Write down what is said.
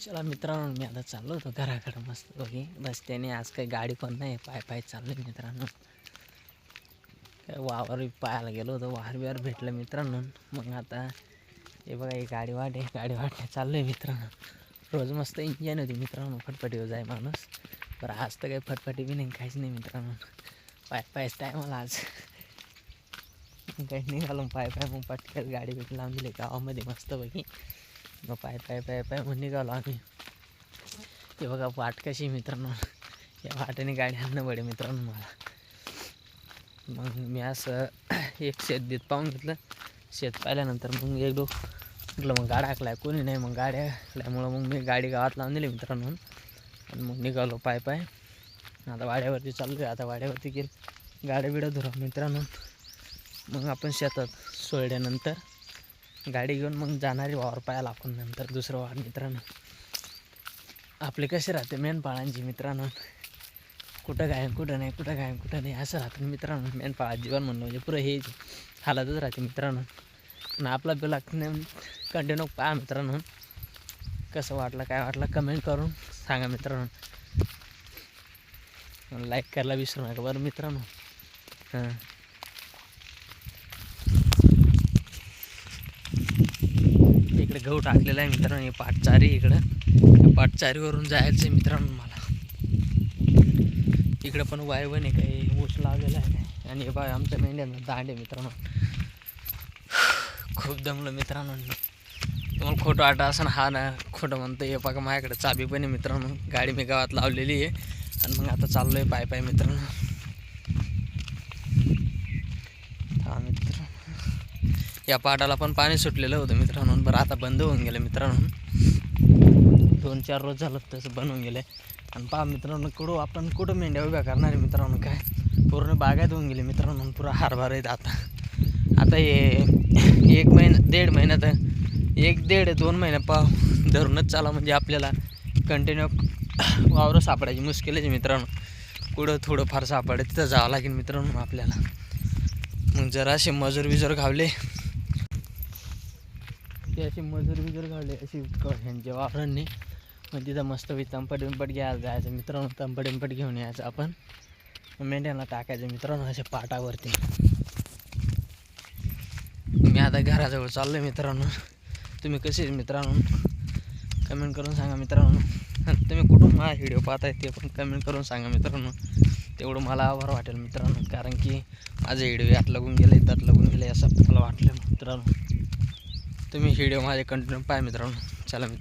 चला मित्रांनो, मी आता चाललो होतो घराकडं मस्त बघी. बस त्याने आज काही गाडी पण नाही, पाय पाय चाललो आहे मित्रांनो. काय वावर पाहायला गेलो होतो, वावर बिवार भेटलं मित्रांनो. मग आता हे बघा, ही गाडी वाटणे चाललो आहे मित्रांनो. रोज मस्त इंजन होती मित्रांनो, फटफटीवर जाय माणूस. बरं आज तर काही फटफटी बी नाही, काहीच नाही मित्रांनो. पाय पायच टायमाला आज काही निघालो पाय पाय. मग पटकन गाडी भेटली, लावून दिली गावामध्ये मस्त बघी. मग पाय पाय पाय पाय मग निघालो आम्ही. हे बघा वाट कशी मित्रांनो, या वाटेने गाडी आणणं पडे मित्रांनो मला. मग मी असं एक शेत पाहून घेतलं. शेत पाहिल्यानंतर मग एक म्हटलं मग गाड्या आखलाय, कोणी नाही. मग गाड्या आखल्यामुळं मग मी गाडी गावात लावून दिली मित्रांनो. आणि मग निघालो पाय पाय. आता वाड्यावरती चाललो आहे. आता वाड्यावरती गेलं गाड्या बिड्या धुरा मित्रांनो. मग आपण शेतात सोडल्यानंतर गाडी घेऊन मग जाणारी वावर पाहायला आपण नंतर दुसरं वावर मित्रांनो. आपले कसे राहते मेंढपाळांची मित्रांनो, कुठं काय कुठं नाही, कुठं काय कुठं नाही असं राहतं मित्रांनो. मेंढपाळा जीवन म्हणलं म्हणजे पुरं हे हालतच राहते मित्रांनो. आणि आपला बिला कंटिन्यू पहा मित्रांनो. कसं वाटलं काय वाटलं कमेंट करून सांगा मित्रांनो. लाईक करायला विसरू नका बरं मित्रांनो. हां, इकडे गहू टाकलेला आहे मित्रांनो. हे पाटचारी इकडं पाटचारीवरून जायचं आहे मित्रांनो मला. इकडं पण वायवण आहे, काही ऊस लावलेला आहे काय. आणि हे बघा आमच्या मेंढ्यांना दांडे मित्रांनो. खूप दमलं मित्रांनो. तुम्हाला खोटं वाटतं असं ना, हा ना खोटं म्हणतं. हे बघा माझ्याकडे चाबी पण आहे मित्रांनो. गाडी मी गावात लावलेली आहे. आणि मग आता चाललो आहे पाय पाय मित्रांनो. हा मित्रांनो, या पाटाला पण पाणी सुटलेलं होतं मित्रांनो. बरं आता बंद होऊन गेलं मित्रांनो. 2-4 रोज झालं तसं बंद होऊन गेलं. आणि पहा मित्रांनो, आपण कुठं मेंढ्या उभ्या करणार आहे मित्रांनो. काय पूर्ण बागायत होऊन गेले मित्रांनो. पुरा हारभार आहेत आता हे 1 महिना 1.5 महिन्यात 1-1.5-2 महिन्या धरूनच चाला म्हणजे आपल्याला कंटिन्यू वावरं सापडायची मुश्किल आहे मित्रांनो. कुठं थोडं फार सापडे तिथं जावं लागेल मित्रांनो आपल्याला. मग जरा असे मजूर बिजूर घावले, ते असे मजूर बिजूर घावले अशी ह्यांच्या वावरांनी. मग तिथं मस्त तंपट बिंपट घ्यायला जायचं मित्रांनो. तंपट बिंपट घेऊन यायचं आपण, मेंढ्यांना टाकायचं मित्रांनो अशा पाटावरती. मी आता घराजवळ चाललो आहे मित्रांनो. तुम्ही कसे मित्रांनो कमेंट करून सांगा मित्रांनो. तुम्ही कुठून माझा व्हिडिओ पाहताय ते पण कमेंट करून सांगा मित्रांनो. तेवढं मला बरं वाटेल मित्रांनो. कारण की माझे व्हिडिओ यात लागून गेले त्यात लागून गेले असं मला वाटलं मित्रांनो. तुम्ही व्हिडिओ माझे कंटिन्यू पाहा मित्रांनो. चला मित्रांनो.